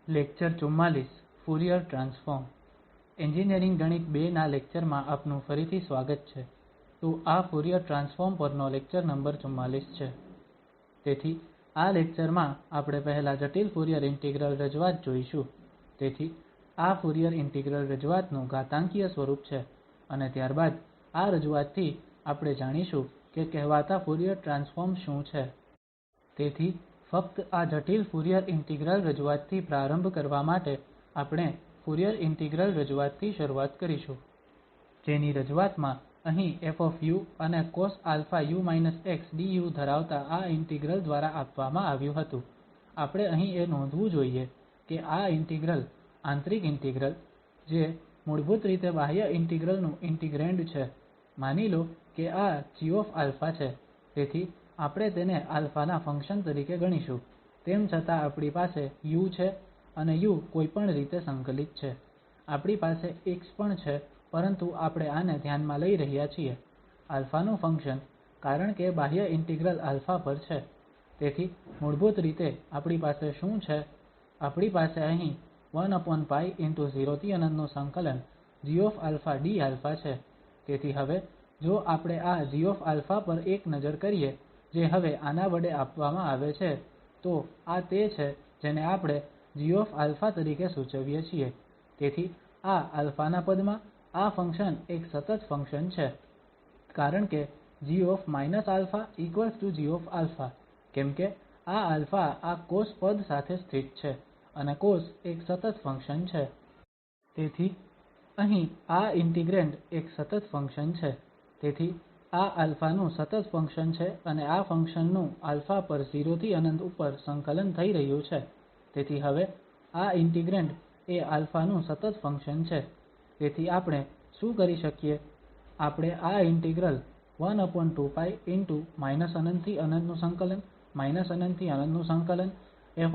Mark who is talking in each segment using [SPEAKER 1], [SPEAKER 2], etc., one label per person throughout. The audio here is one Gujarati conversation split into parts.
[SPEAKER 1] Lecture 44 Fourier transform. એન્જિનિયરિંગ ગણિત 2 ના લેક્ચરમાં આપનું ફરીથી સ્વાગત છે. તો આ ફુરીયર ટ્રાન્સફોર્મ પરનો લેક્ચર નંબર 44 છે. તેથી આ લેક્ચરમાં આપણે પહેલા જટિલ ફુરીયર ઇન્ટિગ્રલ રજૂઆત જોઈશું. તેથી આ ફુરીયર ઇન્ટિગ્રલ રજૂઆતનું ઘાતાંકીય સ્વરૂપ છે અને ત્યારબાદ આ રજૂઆતથી આપણે જાણીશું કે કહેવાતા ફુરીયર ટ્રાન્સફોર્મ શું છે. તેથી ફક્ત આ જટિલ ફુરીયર ઇન્ટિગ્રલ રજૂઆતથી પ્રારંભ કરવા માટે આપણે ફુરીયર ઇન્ટિગ્રલ રજૂઆતથી શરૂઆત કરીશું. જેની રજૂઆતમાં અહીં ƒ અને cosαu−x du ધરાવતા આ ઇન્ટિગ્રલ દ્વારા આપવામાં આવ્યું હતું. આપણે અહીં એ નોંધવું જોઈએ કે આ ઇન્ટિગ્રલ આંતરિક ઇન્ટિગ્રલ જે મૂળભૂત રીતે બાહ્ય ઇન્ટિગ્રલ નું ઇન્ટિગ્રેંડ છે. માની લો કે આ gα છે. તેથી આપણે તેને α ના ફંક્શન તરીકે ગણીશું. તેમ છતાં આપણી પાસે u છે અને u કોઈપણ રીતે સંકલિત છે. આપણી પાસે x પણ છે પરંતુ આપણે આને ધ્યાનમાં લઈ રહ્યા છીએ α નું ફંક્શન કારણ કે બાહ્ય ઇન્ટિગ્રલ α પર છે. તેથી મૂળભૂત રીતે આપણી પાસે શું છે? આપણી પાસે અહીં 1π ✕ 0∫∞ gα dα છે. તેથી હવે જો આપણે આ gα પર એક નજર કરીએ જે હવે આના વડે આપવામાં આવે છે તો આ તે છે જેને આપણે gα તરીકે સૂચવીએ છીએ. તેથી આ α ના પદમાં આ ફંક્શન એક સતત ફંક્શન છે કારણ કે g gα કેમકે આ α આ કોસ પદ સાથે સ્થિત છે અને કોસ એક સતત ફંક્શન છે. તેથી અહીં આ ઇન્ટિગ્રેંડ એક સતત ફંક્શન છે. તેથી આ α નું સતત ફંક્શન છે અને આ ફંક્શન નું α પર 0 થી ∞ ઉપર સંકલન થઈ રહ્યું છે. તેથી હવે આ ઇન્ટિગ્રેંડ એ α નું સતત ફંક્શન છે. તેથી આપણે શું કરી શકીએ? આપણે આ ઇન્ટિગ્રલ 12π ✕ ∞∫∞ ƒ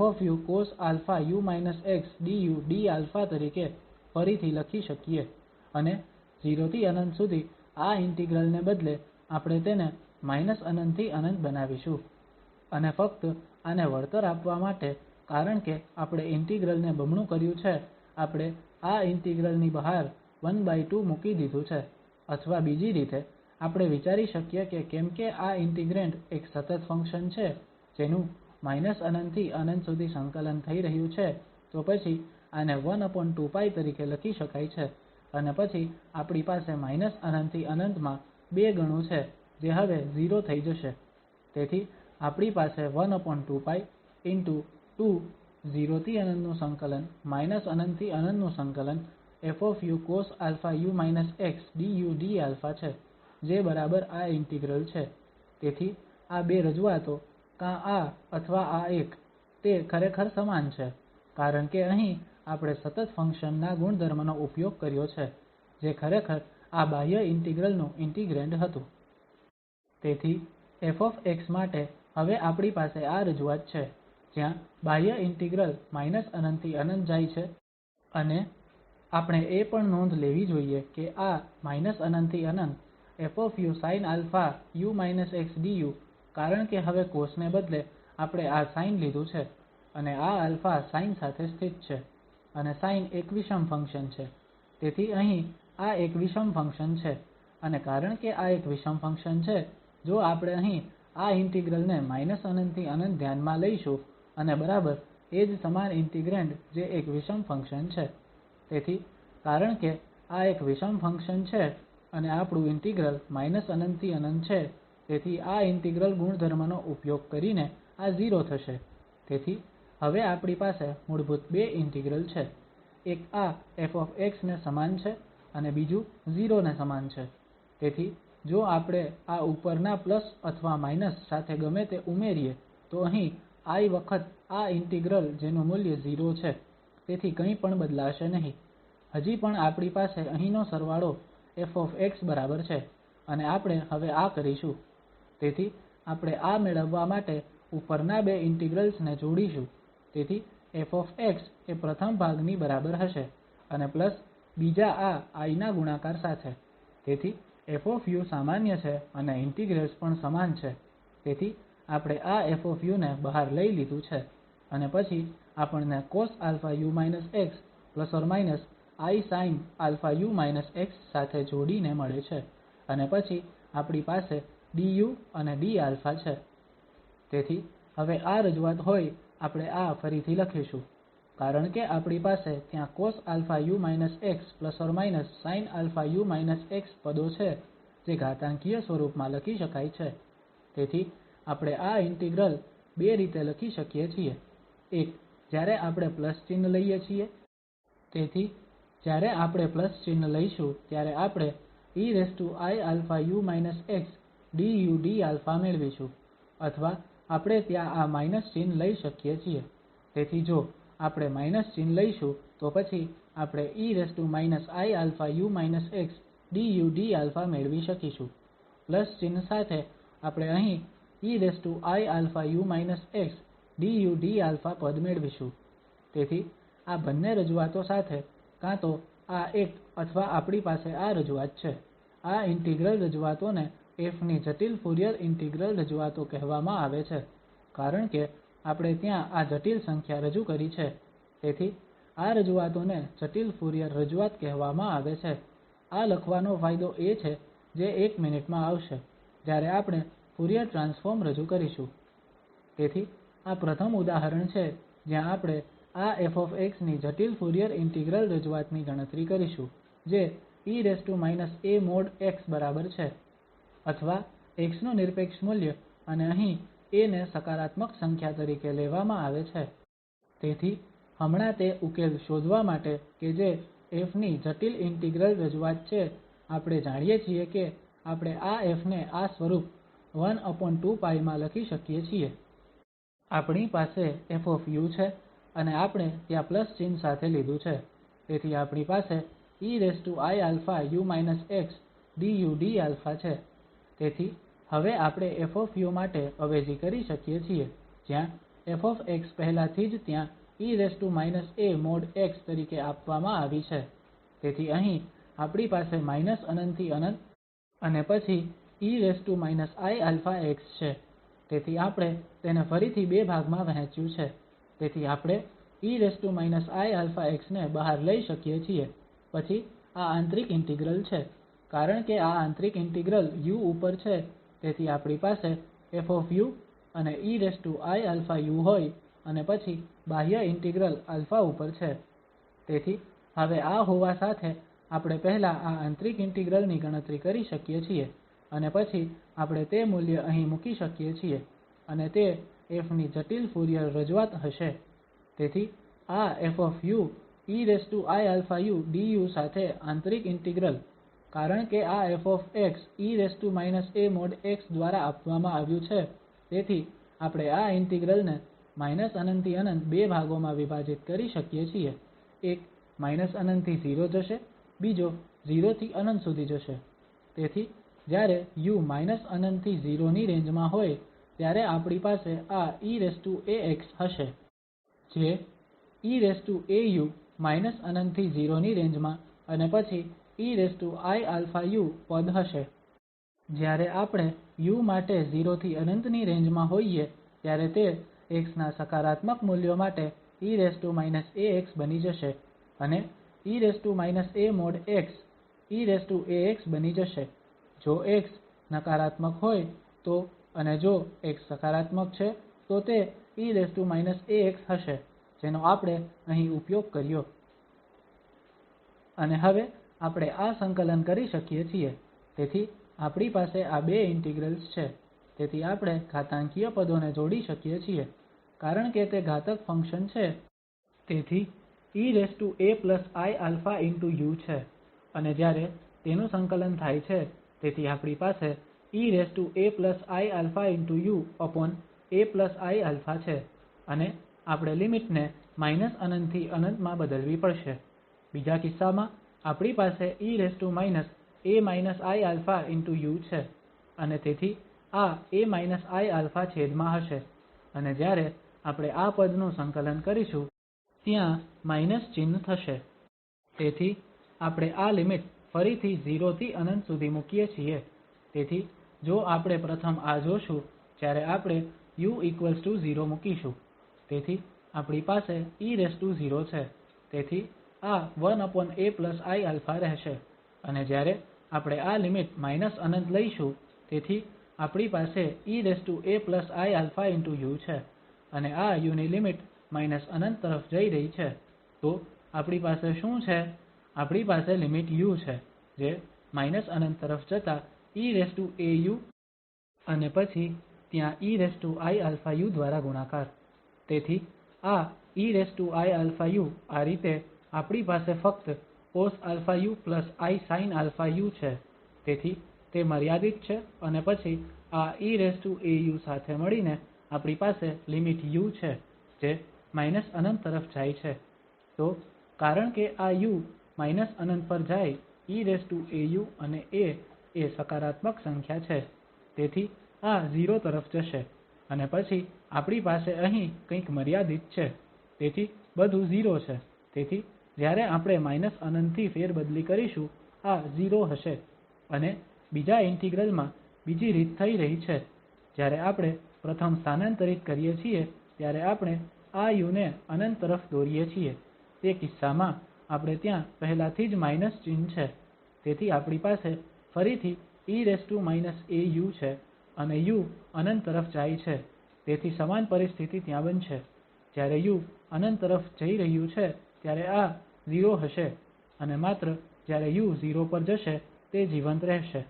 [SPEAKER 1] cosαu−x du dα તરીકે ફરીથી લખી શકીએ અને 0 થી ∞ સુધી આ ઇન્ટિગ્રલ ને બદલે આપણે તેને −∞ થી ∞ બનાવીશું. અને ફક્ત આને વળતર આપવા માટે કારણ કે આપણે ઇન્ટિગ્રલ ને બમણું કર્યું છે આપણે આ ઇન્ટિગ્રલ ની બહાર 12 મૂકી દીધું છે. અથવા બીજી રીતે આપણે વિચારી શકીએ કે કેમ કે આ ઇન્ટિગ્રેંડ એક સતત ફંક્શન છે જેનું −∞ થી ∞ સુધી સંકલન થઈ રહ્યું છે તો પછી આને 1/2π તરીકે લખી શકાય છે અને પછી આપણી પાસે −∞ થી ∞ માં 2 ગણું છે જે હવે 0 થઈ જશે. તેથી આપણી પાસે 12π ✕ 2 0 થી ∞ ƒ cosαu−x du dα છે જે બરાબર આ ઇન્ટિગ્રલ છે. તેથી આ બે રજૂઆતો કાં આ અથવા આ એક તે ખરેખર સમાન છે કારણ કે અહીં આપણે સતત ફંક્શન ના ગુણધર્મનો ઉપયોગ કર્યો છે જે ખરેખર આ બાહ્ય ઇન્ટિગ્રલ નું ઇન્ટિગ્રેંડ હતું. તેથી ƒ માટે હવે આપણી પાસે આ રજૂઆત છે જ્યાં બાહ્ય ઇન્ટિગ્રલ −∞ થી ∞ જાય છે અને આપણે એ પણ નોંધ લેવી જોઈએ કે આ −∞ થી ∞ ƒ sinαu−x du કારણ કે હવે કોસ ને બદલે આપણે આ સાઇન લીધું છે અને આ α સાઇન સાથે સ્થિત છે અને સાઇન એક વિષમ ફંક્શન છે. તેથી અહીં આ એક વિષમ ફંક્શન છે અને કારણ કે આ એક વિષમ ફંક્શન છે જો આપણે અહીં આ ઇન્ટિગ્રલ ને −∞ થી ∞ ધ્યાનમાં લઈશું અને બરાબર એ જ સમાન ઇન્ટિગ્રેંડ જે એક વિષમ ફંક્શન છે. તેથી કારણ કે આ એક વિષમ ફંક્શન છે અને આપણું ઇન્ટિગ્રલ −∞ થી ∞ છે તેથી આ ઇન્ટિગ્રલ ગુણધર્મનો ઉપયોગ કરીને આ 0 થશે. તેથી હવે આપણી પાસે મૂળભૂત બે ઇન્ટિગ્રલ છે. એક આ ƒ ને સમાન છે અને બીજું 0 ને સમાન છે. તેથી જો આપણે આ ઉપરના પ્લસ અથવા માઇનસ સાથે ગમે તે ઉમેરીએ તો અહીં i વખત આ ઇન્ટિગ્રલ જેનું મૂલ્ય 0 છે. તેથી કંઈ પણ બદલાશે નહીં. હજી પણ આપણી પાસે અહીંનો સરવાળો ƒ બરાબર છે અને આપણે હવે આ કરીશું. તેથી આપણે આ મેળવવા માટે ઉપરના બે ઇન્ટિગ્રલ્સ ને જોડીશું. તેથી ƒ એ પ્રથમ ભાગની બરાબર હશે અને પ્લસ બીજા આ i ના ગુણાકાર સાથે. તેથી ƒ સામાન્ય છે અને ઇન્ટિગ્રેલ્સ પણ સમાન છે. તેથી આપણે આ ƒ ને બહાર લઈ લીધું છે. અને પછી આપણને cosαu−x ± isinαu−x સાથે જોડીને મળે છે અને પછી આપણી પાસે du અને dα છે. તેથી હવે આ રજૂઆત હોય આપણે આ ફરીથી લખીશું કારણ કે આપણી પાસે ત્યાં cosαu−x ± sinαu−x પદો છે જે ઘાતાંકીય સ્વરૂપમાં લખી શકાય છે. તેથી આપણે આ ઇન્ટિગ્રલ બે રીતે લખી શકીએ છીએ. એક જ્યારે આપણે પ્લસ ચિહ્ન લઈએ છીએ. તેથી જ્યારે આપણે પ્લસ ચિહ્ન લઈશું ત્યારે આપણે eiαu−x du dα મેળવીશું અથવા આપણે ત્યાં આ માઇનસ ચિહ્ન લઈ શકીએ છીએ. તેથી જો આપણે માઇનસ ચિહ્ન લઈશું તો પછી આપણે e−iαu−x du dα મેળવી શકીશું. પ્લસ ચિહ્ન સાથે આપણે અહીં eiαu−x du dα પદ મેળવીશું. તેથી આ બંને રજૂઆતો સાથે કાં તો આ એક અથવા આપણી પાસે આ રજૂઆત છે. આ ઇન્ટિગ્રલ રજૂઆતોને ƒ ની જટિલ ફુરીયર ઇન્ટિગ્રલ રજૂઆતો કહેવામાં આવે છે કારણ કે આપણે ત્યાં આ જટિલ સંખ્યા રજૂ કરી છે. તેથી આ રજૂઆતોને જટિલ ફુરીયર રજૂઆત કહેવામાં આવે છે. આ લખવાનો ફાયદો એ છે જે એક મિનિટમાં આવશે જ્યારે આપણે ફુરીયર ટ્રાન્સફોર્મ રજૂ કરીશું. તેથી આ પ્રથમ ઉદાહરણ છે જ્યાં આપણે આ ƒ ની જટિલ ફુરીયર ઇન્ટિગ્રલ રજૂઆતની ગણતરી કરીશું જે e−a|x| બરાબર છે અથવા x નું નિરપેક્ષ મૂલ્ય અને અહીં a ને સકારાત્મક સંખ્યા તરીકે લેવામાં આવે છે. તેથી હમણાં તે ઉકેલ શોધવા માટે કે જે ƒ ની જટિલ ઇન્ટિગ્રલ રજૂઆત છે આપણે જાણીએ છીએ કે આપણે આ ƒ ને આ સ્વરૂપ 1/2π માં લખી શકીએ છીએ. આપણી પાસે ƒ છે અને આપણે ત્યાં પ્લસ ચિહ્ન સાથે લીધું છે. તેથી આપણી પાસે eiαu−x du dα છે. તેથી હવે આપણે ƒ માટે અવેજી કરી શકીએ છીએ જ્યાં ƒ પહેલાથી જ ત્યાં e−a|x| તરીકે આપવામાં આવી છે. તેથી અહીં આપણી પાસે −∞ થી ∞ અને પછી e−iαx છે. તેથી આપણે તેને ફરીથી બે ભાગમાં વહેંચ્યું છે. તેથી આપણે e−iαx ને બહાર લઈ શકીએ છીએ. પછી આ આંતરિક ઇન્ટિગ્રલ છે કારણ કે આ આંતરિક ઇન્ટિગ્રલ u ઉપર છે તેથી આપણી પાસે ƒ અને eiαu હોય અને પછી બાહ્ય ઇન્ટિગ્રલ α ઉપર છે. તેથી હવે આ હોવા સાથે આપણે પહેલા આ આંતરિક ઇન્ટિગ્રલ ની ગણતરી કરી શકીએ છીએ અને પછી આપણે તે મૂલ્ય અહીં મૂકી શકીએ છીએ અને તે ƒ ની જટિલ ફુરીયર રજૂઆત હશે. તેથી આ ƒ eiαu du સાથે આંતરિક ઇન્ટિગ્રલ કારણ કે આ ƒ e−a|x| દ્વારા આપવામાં આવ્યું છે તેથી આપણે આ ઇન્ટિગ્રલ ને −∞ થી ∞ બે ભાગોમાં વિભાજિત કરી શકીએ છીએ. એક −∞ થી 0 જશે બીજો 0 થી ∞ સુધી જશે. તેથી જ્યારે u −∞ થી 0 ની રેન્જ માં હોય ત્યારે આપણી પાસે આ eax હશે જે eau −∞ થી 0 ની રેન્જ માં અને પછી eiαu પદ હશે. જ્યારે આપણે u માટે 0 થી ∞ ની રેન્જ માં હોઈએ ત્યારે તે x ના સકારાત્મક મૂલ્યો માટે e−ax બની જશે અને e−a|x| eax બની જશે. જો x નકારાત્મક હોય તો અને જો x સકારાત્મક છે તો તે e−ax હશે જેનો આપણે અહીં ઉપયોગ કર્યો. અને હવે આપણે આ સંકલન કરી શકીએ છીએ. તેથી આપણી પાસે આ બે ઇન્ટિગ્રલ્સ છે. તેથી આપણે ઘાતાંકીય પદોને જોડી શકીએ છીએ કારણ કે તે ઘાતક ફંક્શન છે. તેથી eaiαu છે અને જ્યારે તેનું સંકલન થાય છે તેથી આપણી પાસે eaiαuaiα છે અને આપણે લિમિટ ને −∞ થી ∞ માં બદલવી પડશે. બીજા કિસ્સામાં આપણી પાસે e−a−iαu છે અને તેથી આ a−iα છેદમાં હશે અને જ્યારે આપણે આ પદનું સંકલન કરીશું ત્યાં માઇનસ ચિહ્ન થશે. તેથી આપણે આ લિમિટ ફરીથી 0 થી ∞ સુધી મૂકીએ છીએ. તેથી જો આપણે પ્રથમ આ જોશું જ્યારે આપણે u0 મૂકીશું. તેથી આપણી પાસે e0 છે, તેથી આ 1aiα રહેશે અને જ્યારે આપણે આ લિમિટ −∞ લઈશું તેથી આપણી પાસે eaiαu છે અને આ u ની લિમિટ −∞ તરફ જઈ રહી છે તો આપણી પાસે શું છે આપણી પાસે લિમિટ u છે જે −∞ તરફ જતા eau અને પછી ત્યાં eiαu દ્વારા ગુણાકાર. તેથી આ eiαu આ રીતે આપણી પાસે ફક્ત cosαu isinαu છે તેથી તે મર્યાદિત છે અને પછી આ eau સાથે મળીને આપણી પાસે લિમિટ u છે જે −∞ તરફ જાય છે. તો કારણ કે આ u −∞ પર જાય eau અને a એ સકારાત્મક સંખ્યા છે તેથી આ 0 તરફ જશે અને પછી આપણી પાસે અહીં કંઈક મર્યાદિત છે તેથી બધું 0 છે તેથી જ્યારે આપણે −∞ થી ફેરબદલી કરીશું આ 0 હશે અને બીજા ઇન્ટિગ્રલ માં બીજી રીત થઈ રહી છે જ્યારે આપણે પ્રથમ સ્થાનાંતરિત કરીએ છીએ ત્યારે આપણે આ u ને ∞ તરફ દોરીએ છીએ તે કિસ્સામાં આપણે ત્યાં પહેલાથી જ માઇનસ ચિહ્ન છે તેથી આપણી પાસે ફરીથી e−au છે અને u ∞ તરફ જાય છે તેથી સમાન પરિસ્થિતિ ત્યાં બનશે જ્યારે u ∞ તરફ જઈ રહ્યું છે ત્યારે આ 0 હશે અને માત્ર જ્યારે u 0 પર જશે તે જીવંત રહેશે.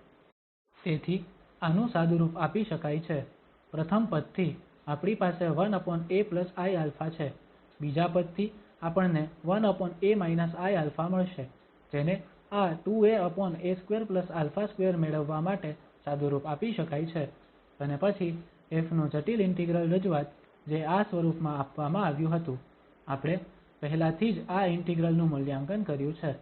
[SPEAKER 1] તેથી આનું સાદુરૂપ આપી શકાય છે પ્રથમ પદથી આપણી પાસે 1aiα છે બીજા પદથી આપણને 1a મળશે જેને આ 2a2α2 મેળવવા માટે સાદુરૂપ આપી શકાય છે અને પછી ƒ નું જટિલ ઇન્ટિગ્રલ રજૂઆત જે આ સ્વરૂપમાં આપવામાં આવ્યું હતું આપણે પહેલાથી જ આ ઇન્ટિગ્રલ નું મૂલ્યાંકન કર્યું છે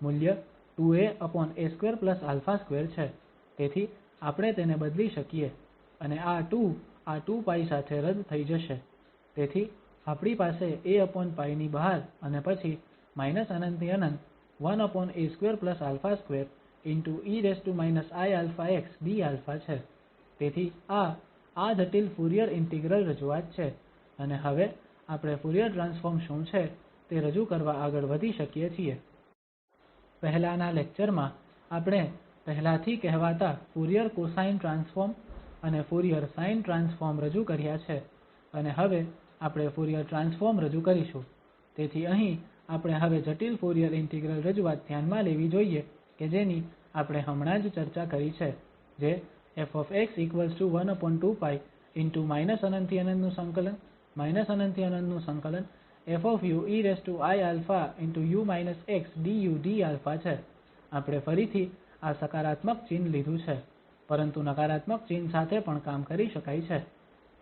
[SPEAKER 1] મૂલ્ય 2a2α2 છે તેથી આપણે તેને બદલી શકીએ અને આ 2 આ 2π સાથે રદ થઈ જશે તેથી આપણી પાસે aπ ની બહાર અને પછી ∞ થી ∞ 1a2α2 e−iαx dα છે. તેથી આ જટિલ ફુરીયર ઇન્ટિગ્રલ રજૂઆત છે અને હવે આપણે ફુરીયર ટ્રાન્સફોર્મ શું છે તે રજૂ કરવા આગળ વધી શકીએ છીએ. પહેલાના લેક્ચરમાં આપણે પહેલાથી કહેવાતા ફુરીયર કોસાઇન ટ્રાન્સફોર્મ અને ફુરીયર સાઇન ટ્રાન્સફોર્મ રજૂ કર્યા છે અને હવે આપણે ફુરીયર ટ્રાન્સફોર્મ રજૂ કરીશું. તેથી અહીં આપણે હવે જટિલ ફુરીયર ઇન્ટિગ્રલ રજૂઆત ધ્યાનમાં લેવી જોઈએ કે જેની આપણે હમણાં જ ચર્ચા કરી છે જે f1/2π ✕ ∞∫∞ fu eiα x du dα છે. આપણે ફરીથી આ સકારાત્મક ચિહ્ન લીધું છે પરંતુ નકારાત્મક ચિહ્ન સાથે પણ કામ કરી શકાય છે.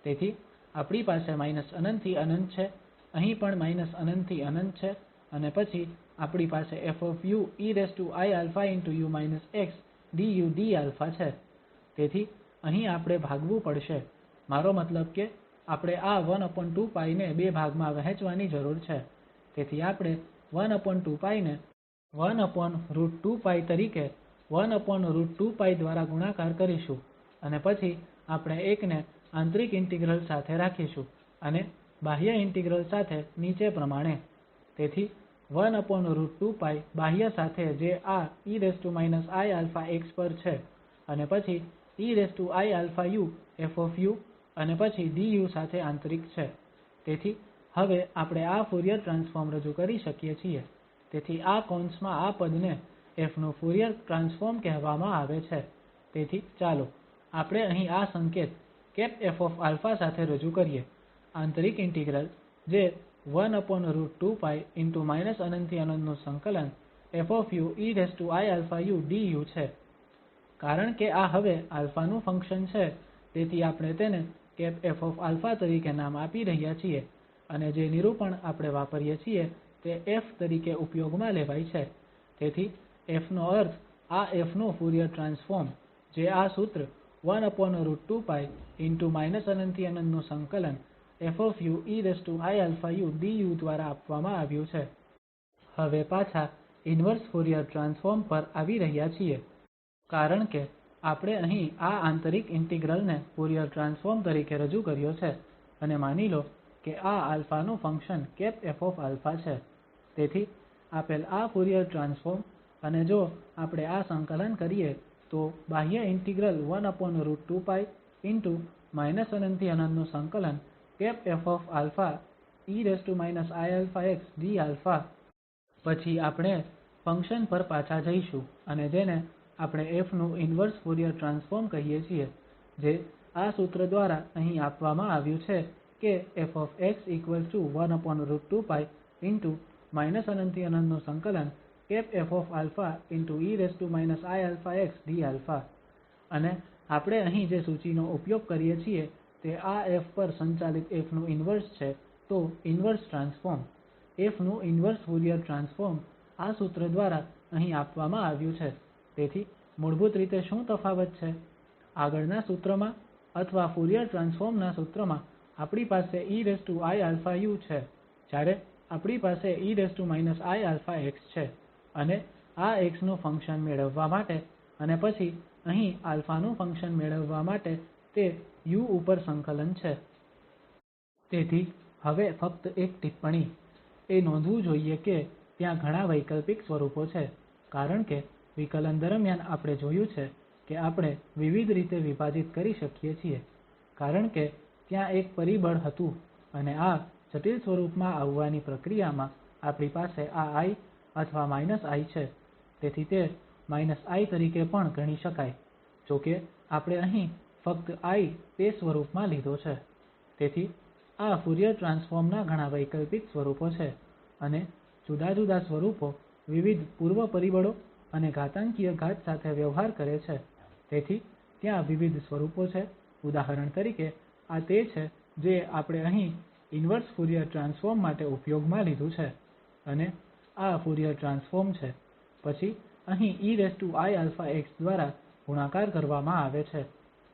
[SPEAKER 1] તેથી આપણી પાસે −∞ થી ∞ છે અહીં પણ −∞ થી ∞ છે અને પછી આપણી પાસે fu eiα x du dα છે. તેથી અહીં આપણે ભાગવું પડશે મારો મતલબ કે આપણે આ 1/2π ને બે ભાગમાં વહેંચવાની જરૂર છે તેથી આપણે 1/2π ને 1√2π તરીકે 1√2π દ્વારા ગુણાકાર કરીશું અને પછી આપણે એકને આંતરિક ઇન્ટિગ્રલ સાથે રાખીશું અને બાહ્ય ઇન્ટિગ્રલ સાથે નીચે પ્રમાણે. તેથી 1√2π બાહ્ય સાથે જે આ e−iαx પર છે અને પછી eiαu ƒ અને પછી du સાથે આંતરિક છે. તેથી હવે આપણે આ ફુરીયર ટ્રાન્સફોર્મ રજૂ કરી શકીએ છીએ. તેથી આ કૌંસમાં આ પદને ƒ નું ફુરીયર ટ્રાન્સફોર્મ કહેવામાં આવે છે. તેથી ચાલો આપણે અહીં આ સંકેત ƒα સાથે રજૂ કરીએ આંતરિક ઇન્ટિગ્રલ જે 1√2π ✕ ∞∫∞ ƒ eiαu du છે. કારણ કે આ હવે α નું ફંક્શન છે તેથી આપણે તેને ƒα તરીકે નામ આપી રહ્યા છીએ અને જે નિરૂપણ આપણે વાપરીએ છીએ તે ƒ તરીકે ઉપયોગમાં લેવાય છે. તેથી ƒ નો અર્થ આ ƒ નું ફુરીયર ટ્રાન્સફોર્મ જે આ સૂત્ર 1√2π ✕ ∞∫∞ ƒ eiαu du દ્વારા આપવામાં આવ્યું છે. હવે પાછા ઇન્વર્સ ફુરીયર ટ્રાન્સફોર્મ પર આવી રહ્યા છીએ કારણ કે આપણે અહીં આ આંતરિક ઇન્ટિગ્રલ ને ફુરીયર ટ્રાન્સફોર્મ તરીકે રજૂ કર્યો છે અને માની લો કે આ α નું ફંક્શન ƒα છે. તેથી આપેલ આ ફુરીયર ટ્રાન્સફોર્મ અને જો આપણે આ સંકલન કરીએ તો બાહ્ય ઇન્ટિગ્રલ 1√2π ✕ ∞∫∞ 𝑓 eiαx dα. પછી આપણે ફંક્શન પર પાછા જઈશું અને જેને આપણે ƒ નું ઇન્વર્સ ફુરીયર ટ્રાન્સફોર્મ કહીએ છીએ જે આ સૂત્ર દ્વારા અહીં આપવામાં આવ્યું છે કે ƒx1√2π ✕ ∞∫∞ 𝑓α e iαx dα. અને આપણે અહીં જે સૂચિનો ઉપયોગ કરીએ છીએ તે આ ƒ પર સંચાલિત ƒ નું ઇન્વર્સ છે તો ઇન્વર્સ ટ્રાન્સફોર્મ ƒ નું ઇન્વર્સ ફુરીયર ટ્રાન્સફોર્મ આ સૂત્ર દ્વારા અહીં આપવામાં આવ્યું છે. તેથી મૂળભૂત રીતે શું તફાવત છે? આગળના સૂત્રમાં અથવા ફુરીયર ટ્રાન્સફોર્મ ના સૂત્રમાં આપણી પાસે eiαu છે જ્યારે આપણી પાસે e−iαx છે અને આ x નું ફંક્શન મેળવવા માટે અને પછી અહીં α નું ફંક્શન મેળવવા માટે તે u ઉપર સંકલન છે. તેથી હવે ફક્ત એક ટિપ્પણી એ નોંધવું જોઈએ કે ત્યાં ઘણા વૈકલ્પિક સ્વરૂપો છે કારણ કે વિકલન દરમિયાન આપણે જોયું છે કે આપણે વિવિધ રીતે વિભાજિત કરી શકીએ છીએ કારણ કે ત્યાં એક પરિબળ હતું અને આ જટિલ સ્વરૂપમાં આવવાની પ્રક્રિયામાં આપણી પાસે આ i અથવા -i છે. તેથી તે -i તરીકે પણ ગણી શકાય જોકે આપણે અહીં ફક્ત i તે સ્વરૂપમાં લીધો છે. તેથી આ ફુરીયર ટ્રાન્સફોર્મ ના ઘણા વૈકલ્પિક સ્વરૂપો છે અને જુદા જુદા સ્વરૂપો વિવિધ પૂર્વ પરિબળો અને ઘાતાંકીય ઘાત સાથે વ્યવહાર કરે છે. તેથી ત્યાં વિવિધ સ્વરૂપો છે. ઉદાહરણ તરીકે આ તે છે જે આપણે અહીં ઇન્વર્સ ફુરીયર ટ્રાન્સફોર્મ માટે ઉપયોગમાં લીધું છે અને આ ફુરીયર ટ્રાન્સફોર્મ છે. પછી અહીં eiαx દ્વારા ગુણાકાર કરવામાં આવે છે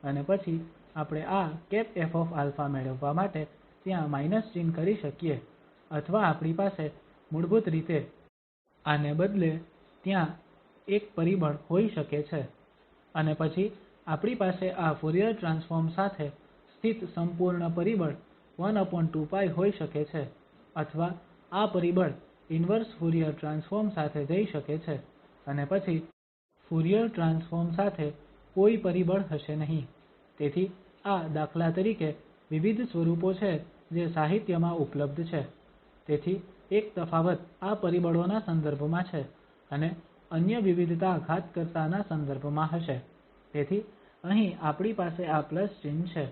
[SPEAKER 1] અને પછી આપણે આ ƒα મેળવવા માટે ત્યાં માઇનસ ચિહ્ન કરી શકીએ અથવા આપણી પાસે મૂળભૂત રીતે આને બદલે ત્યાં એક પરિબળ હોઈ શકે છે અને પછી આપણી પાસે આ ફુરીયર ટ્રાન્સફોર્મ સાથે સ્થિત સંપૂર્ણ પરિબળ 1√2π હોઈ શકે છે અથવા આ પરિબળ ઇન્વર્સ ફુરીયર ટ્રાન્સફોર્મ સાથે જઈ શકે છે અને પછી ફુરીયર ટ્રાન્સફોર્મ સાથે કોઈ પરિબળ હશે નહીં. તેથી આ દાખલા તરીકે વિવિધ સ્વરૂપો છે જે સાહિત્યમાં ઉપલબ્ધ છે. તેથી એક તફાવત આ પરિબળોના સંદર્ભમાં છે અને અન્ય વિવિધતા ઘાતકર્તાના સંદર્ભમાં હશે. તેથી અહીં આપણી પાસે આ પ્લસ ચિહ્ન છે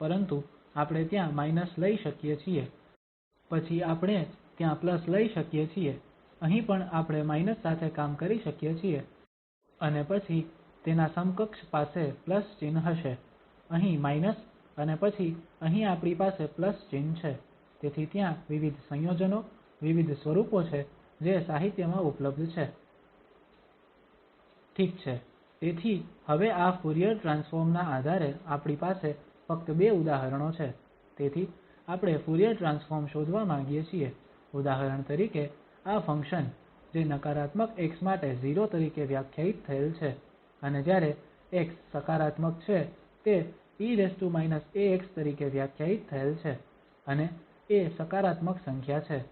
[SPEAKER 1] પરંતુ આપણે ત્યાં માઇનસ લઈ શકીએ છીએ પછી આપણે ત્યાં પ્લસ લઈ શકીએ છીએ અહીં પણ આપણે માઇનસ સાથે કામ કરી શકીએ છીએ અને પછી તેના સમકક્ષ પાસે પ્લસ ચિહ્ન હશે અહીં માઇનસ અને પછી અહીં આપણી પાસે પ્લસ ચિહ્ન છે. તેથી ત્યાં વિવિધ સંયોજનો વિવિધ સ્વરૂપો છે જે સાહિત્યમાં ઉપલબ્ધ છે. ઠીક છે. તેથી હવે આ ફુરીયર ટ્રાન્સફોર્મ ના આધારે આપણી પાસે ફક્ત બે ઉદાહરણો છે. તેથી આપણે ફુરીયર ટ્રાન્સફોર્મ શોધવા માંગીએ છીએ. ઉદાહરણ તરીકે આ ફંક્શન જે નકારાત્મક x માટે 0 તરીકે વ્યાખ્યાયિત થયેલ છે અને જ્યારે x સકારાત્મક છે તે e−ax તરીકે વ્યાખ્યાયિત થયેલ છે અને a સકારાત્મક સંખ્યા છે.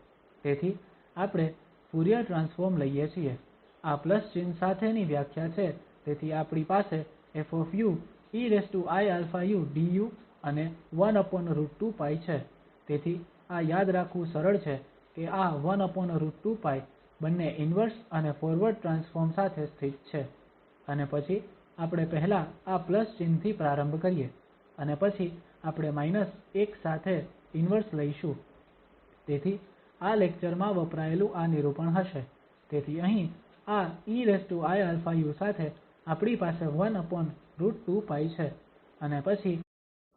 [SPEAKER 1] તેથી આપણે ફુરીયર ટ્રાન્સફોર્મ લઈએ છીએ. આ પ્લસ ચિહ્ન સાથેની વ્યાખ્યા છે. તેથી આપણી પાસે ƒ eiαu du અને 1√2π છે. તેથી આ યાદ રાખવું સરળ છે કે આ 1√2π બંને ઇન્વર્સ અને ફોરવર્ડ ટ્રાન્સફોર્મ સાથે સ્થિત છે અને પછી આપણે પહેલા આ પ્લસ ચિહ્ન થી પ્રારંભ કરીએ અને પછી આપણે -1 સાથે ઇન્વર્સ લઈશું. તેથી આ લેક્ચરમાં વપરાયેલું આ નિરૂપણ હશે. તેથી અહીં આ eiαu સાથે આપણી પાસે 1√2π છે અને પછી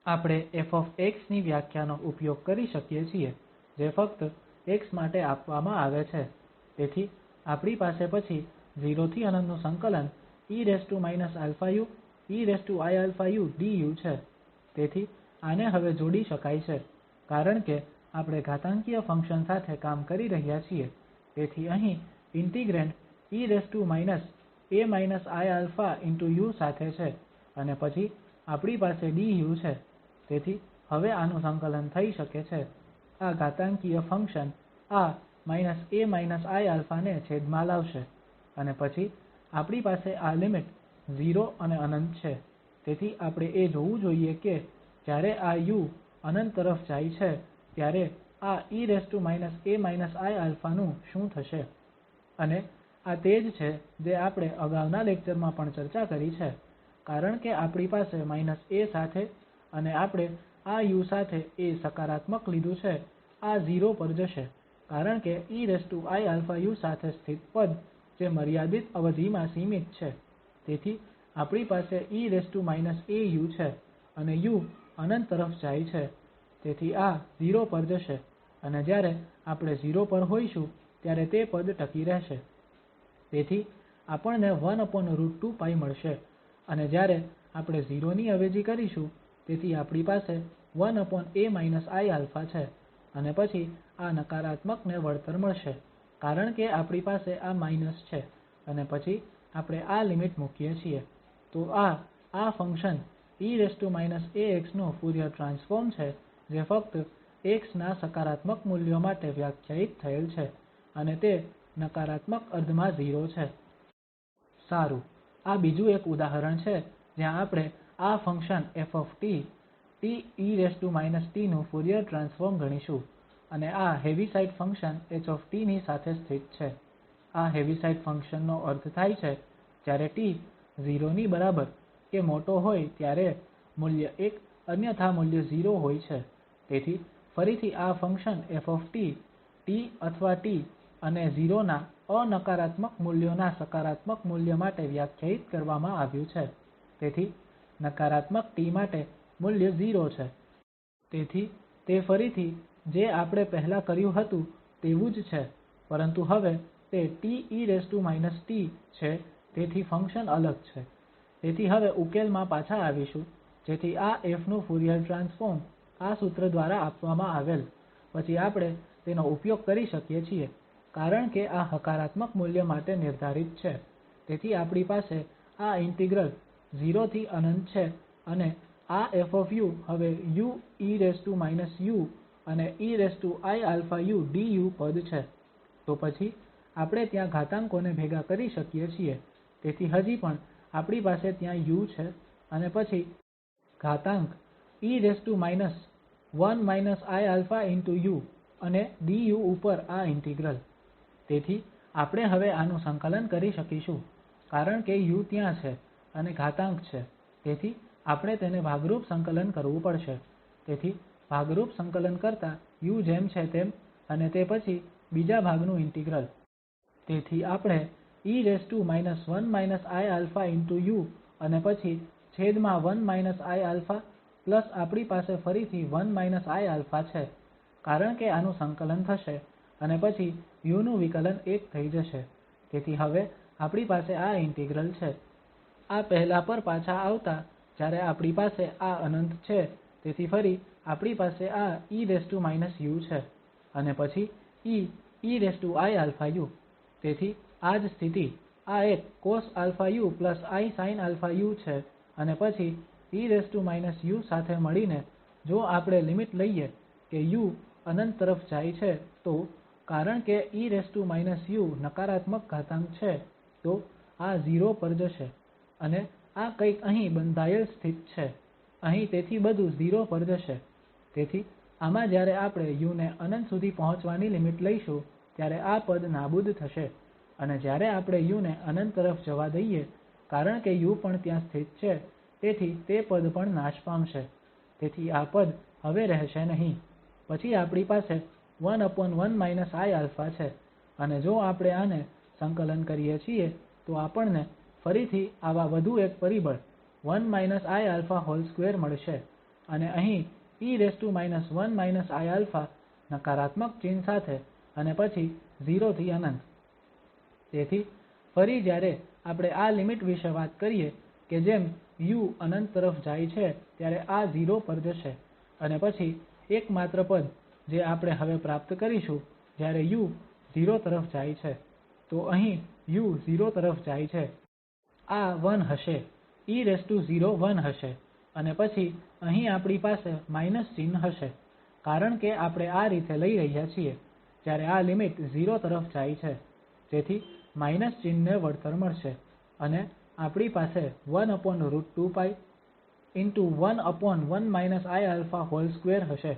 [SPEAKER 1] આપણે ƒ ની વ્યાખ્યાનો ઉપયોગ કરી શકીએ છીએ જે ફક્ત x માટે આપવામાં આવે છે. તેથી આપણી પાસે પછી 0 થી ∞ e−αu du છે. તેથી આને હવે જોડી શકાય છે કારણ કે આપણે ઘાતાંકીય ફંક્શન સાથે કામ કરી રહ્યા છીએ. તેથી અહીં ઇન્ટિગ્રેંડ e−a−iαu સાથે છે અને પછી આપણી પાસે du છે. તેથી હવે આનું સંકલન થઈ શકે છે આ ઘાતાંકીય ફંક્શન આ a−i∝ ને છેદમાં લાવશે અને પછી આપણી પાસે આ લિમિટ 0 અને અનંત છે. તેથી આપણે એ જોવું જોઈએ કે જ્યારે આ u અનંત તરફ જાય છે ત્યારે આ e−a−i∝ નું શું થશે? અને આ તે જ છે જે આપણે અગાઉના લેક્ચરમાં પણ ચર્ચા કરી છે. કારણ કે આપણી પાસે a સાથે અને આપણે આ u સાથે a સકારાત્મક લીધું છે આ 0 પર જશે કારણ કે eiαu સાથે સ્થિત પદ જે મર્યાદિત અવધિમાં સીમિત છે. તેથી આપણી પાસે e−au છે અને u અનંત તરફ જાય છે તેથી આ 0 પર જશે અને જ્યારે આપણે 0 પર હોઈશું ત્યારે તે પદ ટકી રહેશે. તેથી આપણને 1√2π મળશે અને જ્યારે આપણે 0 ની અવેજી કરીશું તેથી આપણી પાસે 1a−iα છે અને પછી આ નકારાત્મક ને વળતર મળશે કારણ કે આપણી પાસે આ માઇનસ છે અને પછી આપણે આ લિમિટ મૂકીએ છીએ. તો આ ફંક્શન e−ax નું ફુરીયર ટ્રાન્સફોર્મ છે જે ફક્ત x ના સકારાત્મક મૂલ્યો માટે વ્યાખ્યાયિત થયેલ છે અને તે નકારાત્મક અર્ધમાં 0 છે. સારું, આ બીજું એક ઉદાહરણ છે જ્યાં આપણે આ ફંક્શન ƒ te−t નું ફુરીયર ટ્રાન્સફોર્મ ગણીશું અને આ હેવીસાઇડ ફંક્શન h ની સાથે સ્થિત છે. આ હેવીસાઇડ ફંક્શન નો અર્થ થાય છે જ્યારે t 0 ની બરાબર કે મોટો હોય ત્યારે મૂલ્ય 1 અન્યથા મૂલ્ય 0 હોય છે. તેથી ફરીથી આ ફંક્શન ƒ t અથવા t અને 0 ના અનકારાત્મક મૂલ્યોના સકારાત્મક મૂલ્ય માટે વ્યાખ્યાયિત કરવામાં આવ્યું છે. તેથી નકારાત્મક t માટે મૂલ્ય 0 છે. તેથી તે ફરીથી જે આપણે પહેલા કર્યું હતું તેવું જ છે પરંતુ હવે તે te−t છે તેથી ફંક્શન અલગ છે. તેથી હવે ઉકેલમાં પાછા આવીશું જેથી આ ƒ નું ફુરીયર ટ્રાન્સફોર્મ આ સૂત્ર દ્વારા આપવામાં આવેલ પછી આપણે તેનો ઉપયોગ કરી શકીએ છીએ કારણ કે આ હકારાત્મક મૂલ્ય માટે નિર્ધારિત છે. તેથી આપણી પાસે આ ઇન્ટિગ્રલ 0 થી ∞ છે અને આ ƒ હવે u e−u અને eiαu du પદ છે. તો પછી આપણે ત્યાં ઘાતાંકોને ભેગા કરી શકીએ છીએ. તેથી હજી પણ આપણી પાસે ત્યાં u છે અને પછી ઘાતાંક e−1−iα અને du ઉપર આ ઇન્ટિગ્રલ. તેથી આપણે હવે આનું સંકલન કરી શકીશું કારણ કે u ત્યાં છે અને ઘાતાંક છે તેથી આપણે તેને ભાગરૂપ સંકલન કરવું પડશે. તેથી ભાગરૂપ સંકલન કરતા u જેમ છે તેમ અને તે પછી બીજા ભાગનું ઇન્ટિગ્રલ. તેથી આપણે e−1−iαu અને પછી છેદમાં 1−iα પ્લસ આપણી પાસે ફરીથી 1−iα છે કારણ કે આનું સંકલન થશે અને પછી u નું વિકલન 1 થઈ જશે. તેથી હવે આપણી પાસે આ ઇન્ટિગ્રલ છે. આ પહેલા પર પાછા આવતા જ્યારે આપણી પાસે આ અનંત છે તેથી ફરી આપણી પાસે આ e−u છે અને પછી eiαu. તેથી આ જ સ્થિતિ આ એક cosαu isinαu છે અને પછી e−u સાથે મળીને જો આપણે લિમિટ લઈએ કે u અનંત તરફ જાય છે તો કારણ કે e−u નકારાત્મક ઘાતાંક છે તો આ 0 પર જશે અને આ કંઈક અહીં બંધાયેલ સ્થિત છે અહીં તેથી બધું 0 પર જશે. તેથી આમાં જ્યારે આપણે u ને ∞ સુધી પહોંચવાની લિમિટ લઈશું ત્યારે આ પદ નાબૂદ થશે અને જ્યારે આપણે u ને ∞ તરફ જવા દઈએ કારણ કે u પણ ત્યાં સ્થિત છે તેથી તે પદ પણ નાશ પામશે. તેથી આ પદ હવે રહેશે નહીં. પછી આપણી પાસે 1 છે અને જો આપણે આને સંકલન કરીએ છીએ તો આપણને ફરીથી આવા વધુ એક પરિબળ 1 2 મળશે અને અહીં e−1 iα નકારાત્મક ચિહ્ન સાથે અને પછી 0 થી ∞. તેથી ફરી જ્યારે આપણે આ લિમિટ વિશે વાત કરીએ કે જેમ u ∞ તરફ જાય છે ત્યારે આ 0 પર જશે અને પછી એકમાત્ર પદ જે આપણે હવે પ્રાપ્ત કરીશું જ્યારે u 0 તરફ જાય છે તો અહીં u 0 તરફ જાય છે આ 1 હશે e0 1 હશે અને પછી અહીં આપણી પાસે માઇનસ ચિહ્ન હશે કારણ કે આપણે આ રીતે લઈ રહ્યા છીએ જ્યારે આ લિમિટ 0 તરફ જાય છે જેથી માઇનસ ચિહ્નને વળતર મળશે અને આપણી પાસે 1√2π ✕1 iα2 હશે.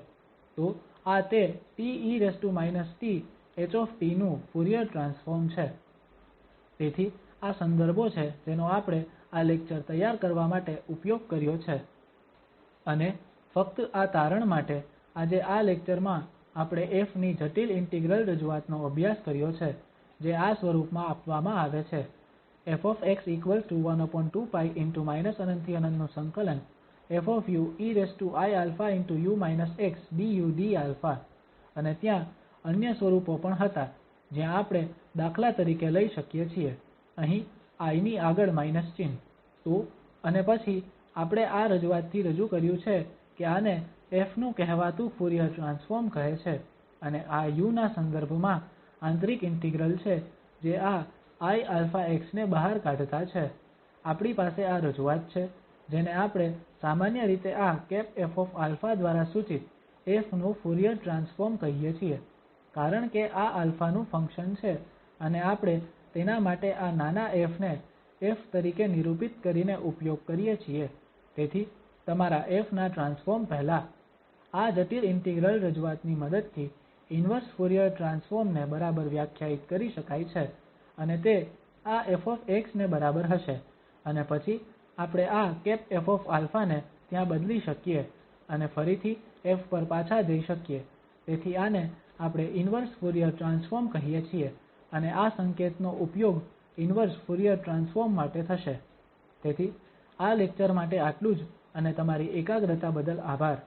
[SPEAKER 1] તો આ તે te−t H નું ફુરીયર ટ્રાન્સફોર્મ છે. તેથી આ સંદર્ભો છે જેનો આપણે આ લેક્ચર તૈયાર કરવા માટે ઉપયોગ કર્યો છે. અને ફક્ત આ તારણ માટે આજે આ લેક્ચરમાં આપણે ƒ ની જટિલ ઇન્ટિગ્રલ રજૂઆતનો અભ્યાસ કર્યો છે જે આ સ્વરૂપમાં આપવામાં આવે છે f(x)12π ✕∞ fu eiα du dα અને ત્યાં અન્ય સ્વરૂપો પણ હતા જ્યાં આપણે દાખલા તરીકે લઈ શકીએ છીએ અહીં i ની આગળ માઇનસ ચિહ્ન. તો અને પછી આપણે આ રજૂઆતથી રજૂ કર્યું છે કે આને ƒ નું કહેવાતું ફુરીયર ટ્રાન્સફોર્મ કહે છે અને આ u ના સંદર્ભમાં આંતરિક ઇન્ટિગ્રલ છે જે આ iαx ને બહાર કાઢતા છે. આપણી પાસે આ રજૂઆત છે જેને આપણે સામાન્ય રીતે આ ƒα દ્વારા સૂચિત ƒ નું ફુરીયર ટ્રાન્સફોર્મ કહીએ છીએ કારણ કે આ α નું ફંક્શન છે અને આપણે તેના માટે આ નાના 𝑓 ને ƒ તરીકે નિરૂપિત કરીને ઉપયોગ કરીએ છીએ. તેથી તમારા ƒ ના ટ્રાન્સફોર્મ પહેલા આ જટિલ ઇન્ટિગ્રલ રજૂઆતની મદદથી ઇન્વર્સ ફુરીયર ટ્રાન્સફોર્મ ને બરાબર વ્યાખ્યાયિત કરી શકાય છે અને તે આ ƒ ને બરાબર હશે અને પછી આપણે આ ƒα ને ત્યાં બદલી શકીએ અને ફરીથી ƒ પર પાછા જઈ શકીએ. તેથી આને આપણે ઇન્વર્સ ફુરીયર ટ્રાન્સફોર્મ કહીએ છીએ અને આ સંકેતનો ઉપયોગ ઇન્વર્સ ફુરીયર ટ્રાન્સફોર્મ માટે થશે. તેથી આ લેક્ચર માટે આટલું જ અને તમારી એકાગ્રતા બદલ આભાર.